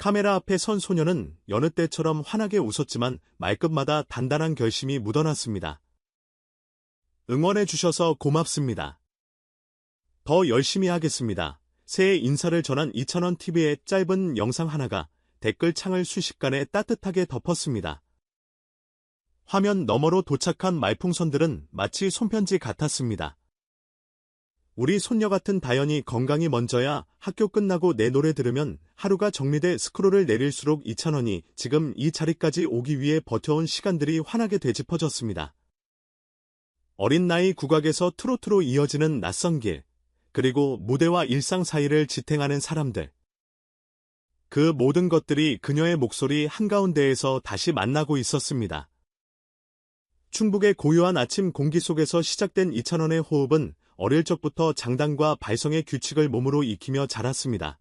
카메라 앞에 선 소녀는 여느 때처럼 환하게 웃었지만 말끝마다 단단한 결심이 묻어났습니다. 응원해 주셔서 고맙습니다. 더 열심히 하겠습니다. 새해 인사를 전한 이찬원TV의 짧은 영상 하나가 댓글 창을 순식간에 따뜻하게 덮었습니다. 화면 너머로 도착한 말풍선들은 마치 손편지 같았습니다. 우리 손녀 같은 다연이 건강이 먼저야. 학교 끝나고 내 노래 들으면 하루가 정리돼. 스크롤을 내릴수록 이찬원이 지금 이 자리까지 오기 위해 버텨온 시간들이 환하게 되짚어졌습니다. 어린 나이 국악에서 트로트로 이어지는 낯선 길, 그리고 무대와 일상 사이를 지탱하는 사람들. 그 모든 것들이 그녀의 목소리 한가운데에서 다시 만나고 있었습니다. 충북의 고요한 아침 공기 속에서 시작된 이찬원의 호흡은 어릴 적부터 장단과 발성의 규칙을 몸으로 익히며 자랐습니다.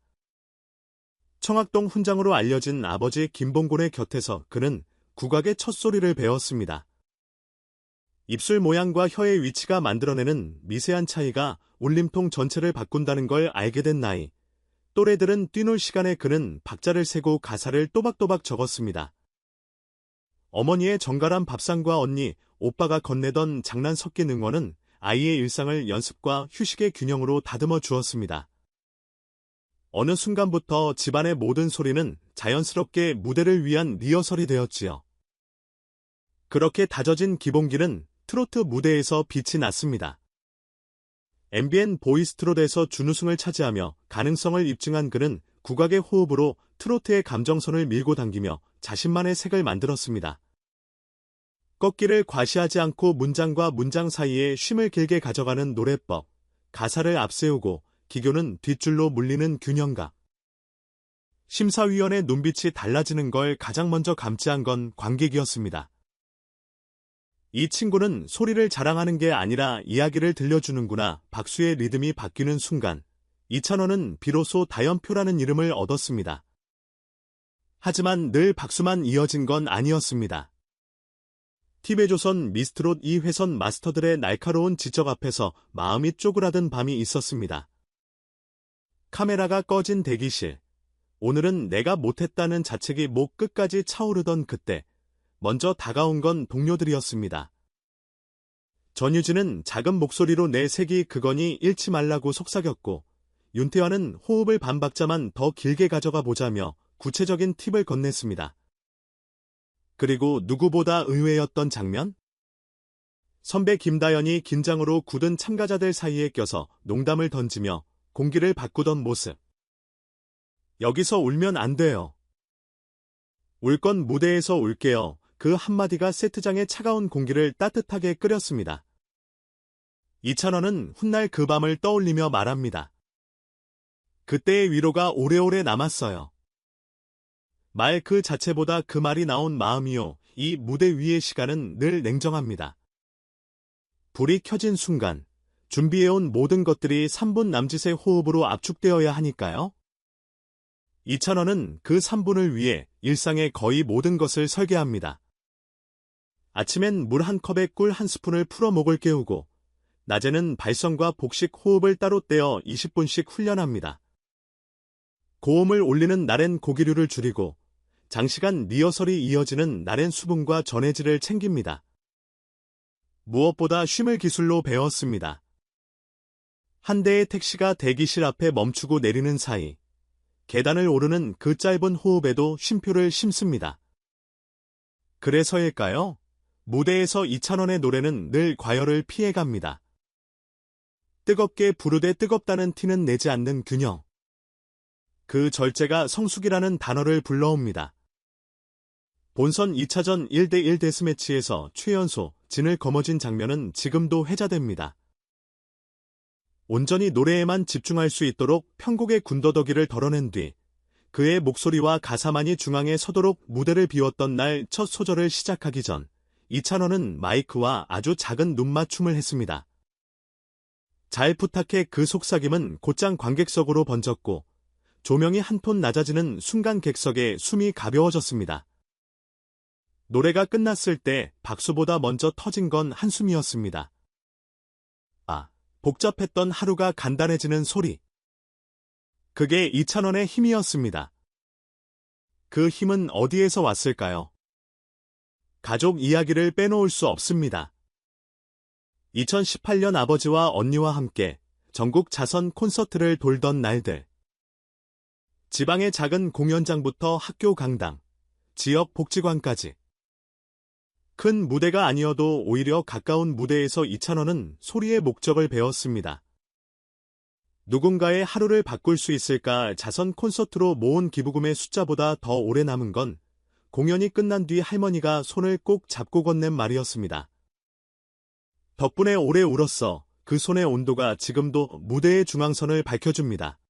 청학동 훈장으로 알려진 아버지 김봉곤의 곁에서 그는 국악의 첫 소리를 배웠습니다. 입술 모양과 혀의 위치가 만들어내는 미세한 차이가 울림통 전체를 바꾼다는 걸 알게 된 나이. 또래들은 뛰놀 시간에 그는 박자를 세고 가사를 또박또박 적었습니다. 어머니의 정갈한 밥상과 언니, 오빠가 건네던 장난 섞인 응원은 아이의 일상을 연습과 휴식의 균형으로 다듬어 주었습니다. 어느 순간부터 집안의 모든 소리는 자연스럽게 무대를 위한 리허설이 되었지요. 그렇게 다져진 기본기는 트로트 무대에서 빛이 났습니다. MBN 보이스트롯에서 준우승을 차지하며 가능성을 입증한 그는 국악의 호흡으로 트로트의 감정선을 밀고 당기며 자신만의 색을 만들었습니다. 꺾기를 과시하지 않고 문장과 문장 사이에 쉼을 길게 가져가는 노래법, 가사를 앞세우고 기교는 뒷줄로 물리는 균형감. 심사위원의 눈빛이 달라지는 걸 가장 먼저 감지한 건 관객이었습니다. 이 친구는 소리를 자랑하는 게 아니라 이야기를 들려주는구나. 박수의 리듬이 바뀌는 순간 이찬원은 비로소 다연표라는 이름을 얻었습니다. 하지만 늘 박수만 이어진 건 아니었습니다. TV조선 미스트롯 2회선 마스터들의 날카로운 지적 앞에서 마음이 쪼그라든 밤이 있었습니다. 카메라가 꺼진 대기실. 오늘은 내가 못했다는 자책이 목 끝까지 차오르던 그때 먼저 다가온 건 동료들이었습니다. 전유진은 작은 목소리로 내 색이 그거니 잃지 말라고 속삭였고, 윤태환은 호흡을 반 박자만 더 길게 가져가 보자며 구체적인 팁을 건넸습니다. 그리고 누구보다 의외였던 장면? 선배 김다연이 긴장으로 굳은 참가자들 사이에 껴서 농담을 던지며 공기를 바꾸던 모습. 여기서 울면 안 돼요. 울 건 무대에서 울게요. 그 한마디가 세트장의 차가운 공기를 따뜻하게 끓였습니다. 이찬원은 훗날 그 밤을 떠올리며 말합니다. 그때의 위로가 오래오래 남았어요. 말 그 자체보다 그 말이 나온 마음이요. 이 무대 위의 시간은 늘 냉정합니다. 불이 켜진 순간, 준비해온 모든 것들이 3분 남짓의 호흡으로 압축되어야 하니까요. 이찬원은 그 3분을 위해 일상의 거의 모든 것을 설계합니다. 아침엔 물 한 컵에 꿀 한 스푼을 풀어 목을 깨우고, 낮에는 발성과 복식 호흡을 따로 떼어 20분씩 훈련합니다. 고음을 올리는 날엔 고기류를 줄이고, 장시간 리허설이 이어지는 날엔 수분과 전해질을 챙깁니다. 무엇보다 쉼을 기술로 배웠습니다. 한 대의 택시가 대기실 앞에 멈추고 내리는 사이, 계단을 오르는 그 짧은 호흡에도 쉼표를 심습니다. 그래서일까요? 무대에서 이찬원의 노래는 늘 과열을 피해갑니다. 뜨겁게 부르되 뜨겁다는 티는 내지 않는 균형. 그 절제가 성숙이라는 단어를 불러옵니다. 본선 2차전 1대1 데스매치에서 최연소, 진을 거머쥔 장면은 지금도 회자됩니다. 온전히 노래에만 집중할 수 있도록 편곡의 군더더기를 덜어낸 뒤 그의 목소리와 가사만이 중앙에 서도록 무대를 비웠던 날 첫 소절을 시작하기 전 이찬원은 마이크와 아주 작은 눈맞춤을 했습니다. 잘 부탁해. 그 속삭임은 곧장 관객석으로 번졌고 조명이 한 톤 낮아지는 순간 객석에 숨이 가벼워졌습니다. 노래가 끝났을 때 박수보다 먼저 터진 건 한숨이었습니다. 복잡했던 하루가 간단해지는 소리. 그게 이찬원의 힘이었습니다. 그 힘은 어디에서 왔을까요? 가족 이야기를 빼놓을 수 없습니다. 2018년 아버지와 언니와 함께 전국 자선 콘서트를 돌던 날들. 지방의 작은 공연장부터 학교 강당, 지역 복지관까지. 큰 무대가 아니어도 오히려 가까운 무대에서 이찬원은 소리의 목적을 배웠습니다. 누군가의 하루를 바꿀 수 있을까 자선 콘서트로 모은 기부금의 숫자보다 더 오래 남은 건 공연이 끝난 뒤 할머니가 손을 꼭 잡고 건넨 말이었습니다. 덕분에 오래 울었어. 그 손의 온도가 지금도 무대의 중앙선을 밝혀줍니다.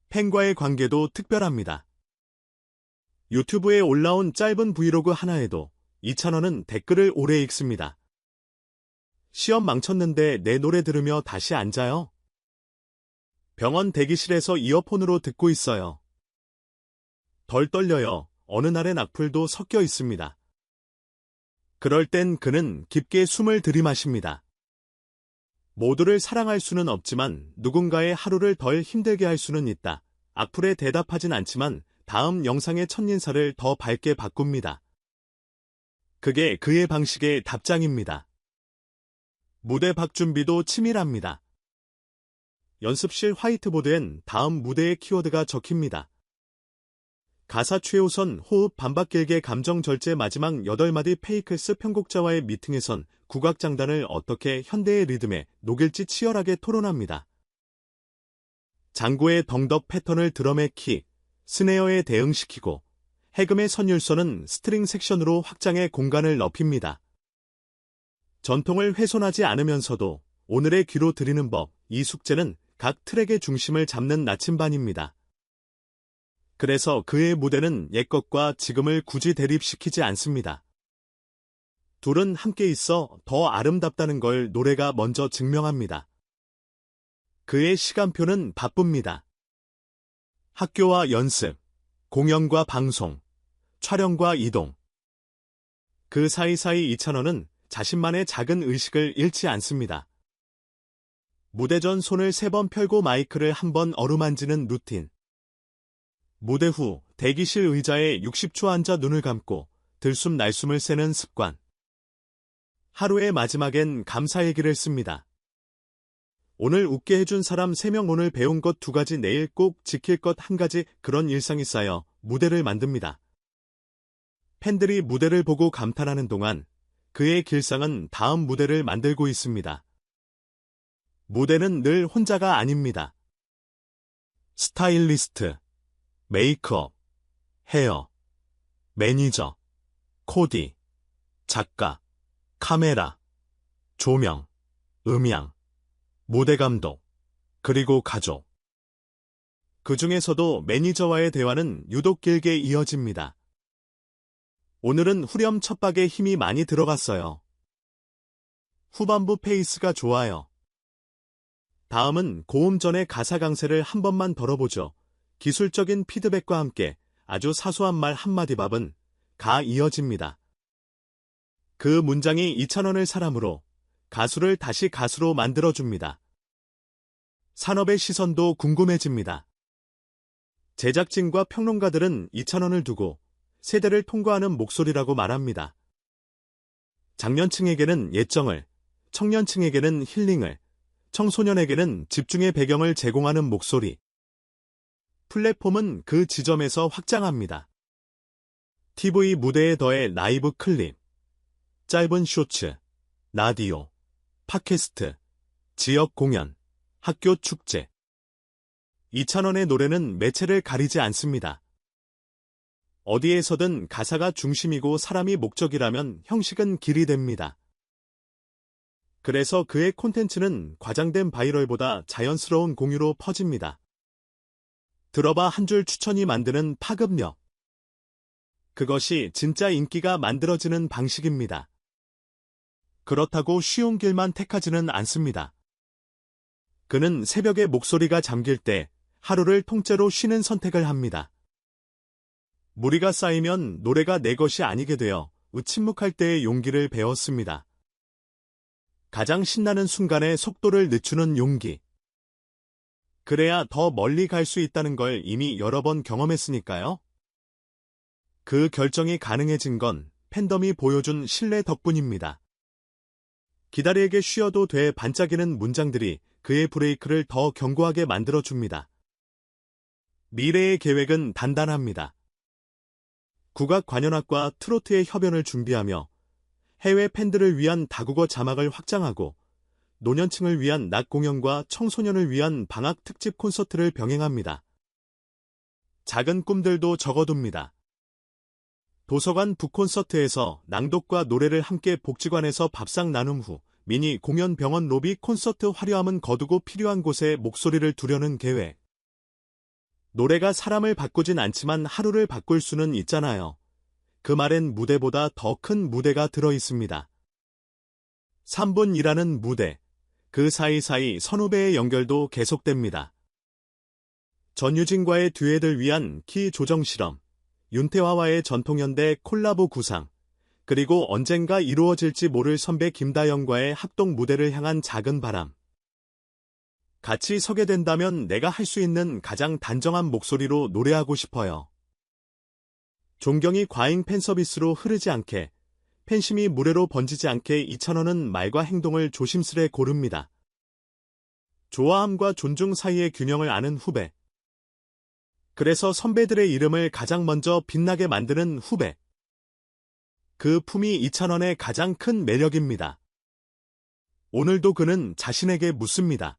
팬과의 관계도 특별합니다. 유튜브에 올라온 짧은 브이로그 하나에도 이찬원은 댓글을 오래 읽습니다. 시험 망쳤는데 내 노래 들으며 다시 앉아요. 병원 대기실에서 이어폰으로 듣고 있어요. 덜 떨려요. 어느 날엔 악플도 섞여 있습니다. 그럴 땐 그는 깊게 숨을 들이마십니다. 모두를 사랑할 수는 없지만 누군가의 하루를 덜 힘들게 할 수는 있다. 악플에 대답하진 않지만 다음 영상의 첫인사를 더 밝게 바꿉니다. 그게 그의 방식의 답장입니다. 무대 박 준비도 치밀합니다. 연습실 화이트보드엔 다음 무대의 키워드가 적힙니다. 가사 최우선, 호흡 반박 길게 감정 절제 마지막 8마디 페이크스 편곡자와의 미팅에선 국악장단을 어떻게 현대의 리듬에 녹일지 치열하게 토론합니다. 장구의 덩덕 패턴을 드럼의 킥, 스네어에 대응시키고 해금의 선율선은 스트링 섹션으로 확장해 공간을 넓힙니다. 전통을 훼손하지 않으면서도 오늘의 귀로 드리는 법, 이 숙제는 각 트랙의 중심을 잡는 나침반입니다. 그래서 그의 무대는 옛것과 지금을 굳이 대립시키지 않습니다. 둘은 함께 있어 더 아름답다는 걸 노래가 먼저 증명합니다. 그의 시간표는 바쁩니다. 학교와 연습, 공연과 방송, 촬영과 이동. 그 사이사이 이찬원은 자신만의 작은 의식을 잃지 않습니다. 무대 전 손을 3번 펴고 마이크를 한 번 어루만지는 루틴. 무대 후 대기실 의자에 60초 앉아 눈을 감고 들숨 날숨을 새는 습관. 하루의 마지막엔 감사 얘기를 씁니다. 오늘 웃게 해준 사람 3명, 오늘 배운 것 2가지, 내일 꼭 지킬 것 1가지, 그런 일상이 쌓여 무대를 만듭니다. 팬들이 무대를 보고 감탄하는 동안 그의 길상은 다음 무대를 만들고 있습니다. 무대는 늘 혼자가 아닙니다. 스타일리스트, 메이크업, 헤어, 매니저, 코디, 작가, 카메라, 조명, 음향, 무대 감독, 그리고 가족. 그 중에서도 매니저와의 대화는 유독 길게 이어집니다. 오늘은 후렴 첫 박에 힘이 많이 들어갔어요. 후반부 페이스가 좋아요. 다음은 고음 전에 가사 강세를 한 번만 덜어보죠. 기술적인 피드백과 함께 아주 사소한 말 한마디 밥은 가 이어집니다. 그 문장이 이찬원을 사람으로, 가수를 다시 가수로 만들어줍니다. 산업의 시선도 궁금해집니다. 제작진과 평론가들은 이찬원을 두고 세대를 통과하는 목소리라고 말합니다. 장년층에게는 예정을, 청년층에게는 힐링을, 청소년에게는 집중의 배경을 제공하는 목소리. 플랫폼은 그 지점에서 확장합니다. TV 무대에 더해 라이브 클립, 짧은 쇼츠, 라디오, 팟캐스트, 지역 공연, 학교 축제. 이찬원의 노래는 매체를 가리지 않습니다. 어디에서든 가사가 중심이고 사람이 목적이라면 형식은 길이 됩니다. 그래서 그의 콘텐츠는 과장된 바이럴보다 자연스러운 공유로 퍼집니다. 들어봐 한 줄 추천이 만드는 파급력. 그것이 진짜 인기가 만들어지는 방식입니다. 그렇다고 쉬운 길만 택하지는 않습니다. 그는 새벽에 목소리가 잠길 때 하루를 통째로 쉬는 선택을 합니다. 무리가 쌓이면 노래가 내 것이 아니게 되어 침묵할 때의 용기를 배웠습니다. 가장 신나는 순간에 속도를 늦추는 용기. 그래야 더 멀리 갈 수 있다는 걸 이미 여러 번 경험했으니까요. 그 결정이 가능해진 건 팬덤이 보여준 신뢰 덕분입니다. 기다리게 쉬어도 돼 반짝이는 문장들이 그의 브레이크를 더 견고하게 만들어줍니다. 미래의 계획은 단단합니다. 국악관현악과 트로트의 협연을 준비하며 해외 팬들을 위한 다국어 자막을 확장하고 노년층을 위한 낮 공연과 청소년을 위한 방학 특집 콘서트를 병행합니다. 작은 꿈들도 적어둡니다. 도서관 북콘서트에서 낭독과 노래를 함께 복지관에서 밥상 나눔 후 미니 공연 병원 로비 콘서트 화려함은 거두고 필요한 곳에 목소리를 두려는 계획. 노래가 사람을 바꾸진 않지만 하루를 바꿀 수는 있잖아요. 그 말엔 무대보다 더 큰 무대가 들어있습니다. 3분이라는 무대. 그 사이사이 선후배의 연결도 계속됩니다. 전유진과의 듀엣을 위한 키 조정 실험, 윤태화와의 전통연대 콜라보 구상, 그리고 언젠가 이루어질지 모를 선배 김다영과의 합동 무대를 향한 작은 바람. 같이 서게 된다면 내가 할 수 있는 가장 단정한 목소리로 노래하고 싶어요. 존경이 과잉 팬서비스로 흐르지 않게, 팬심이 무례로 번지지 않게 이찬원은 말과 행동을 조심스레 고릅니다. 좋아함과 존중 사이의 균형을 아는 후배. 그래서 선배들의 이름을 가장 먼저 빛나게 만드는 후배. 그 품이 이찬원의 가장 큰 매력입니다. 오늘도 그는 자신에게 묻습니다.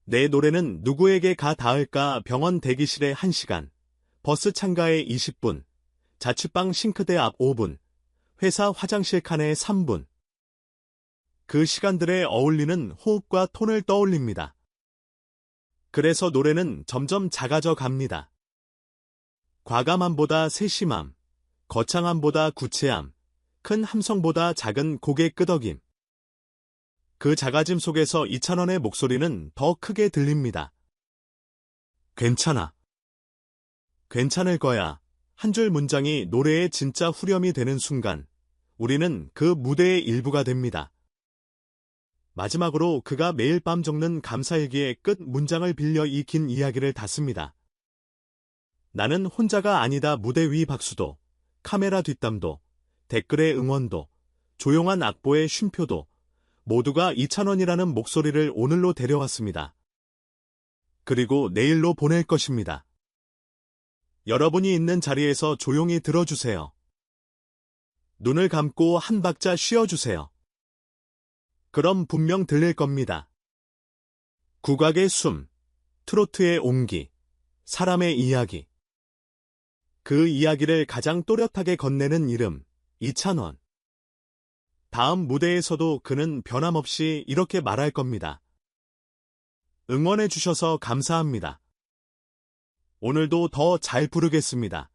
내 노래는 누구에게 가 닿을까? 병원 대기실에 1시간, 버스 창가에 20분, 자취방 싱크대 앞 5분, 회사 화장실 칸에 3분. 그 시간들에 어울리는 호흡과 톤을 떠올립니다. 그래서 노래는 점점 작아져 갑니다. 과감함보다 세심함, 거창함보다 구체함, 큰 함성보다 작은 고개 끄덕임. 그 작아짐 속에서 이찬원의 목소리는 더 크게 들립니다. 괜찮아. 괜찮을 거야. 한 줄 문장이 노래의 진짜 후렴이 되는 순간, 우리는 그 무대의 일부가 됩니다. 마지막으로 그가 매일 밤 적는 감사일기의 끝 문장을 빌려 이 긴 이야기를 닫습니다. 나는 혼자가 아니다. 무대 위 박수도, 카메라 뒷담도, 댓글의 응원도, 조용한 악보의 쉼표도, 모두가 이찬원이라는 목소리를 오늘로 데려왔습니다. 그리고 내일로 보낼 것입니다. 여러분이 있는 자리에서 조용히 들어주세요. 눈을 감고 한 박자 쉬어주세요. 그럼 분명 들릴 겁니다. 국악의 숨, 트로트의 온기, 사람의 이야기. 그 이야기를 가장 또렷하게 건네는 이름, 이찬원. 다음 무대에서도 그는 변함없이 이렇게 말할 겁니다. 응원해 주셔서 감사합니다. 오늘도 더 잘 부르겠습니다.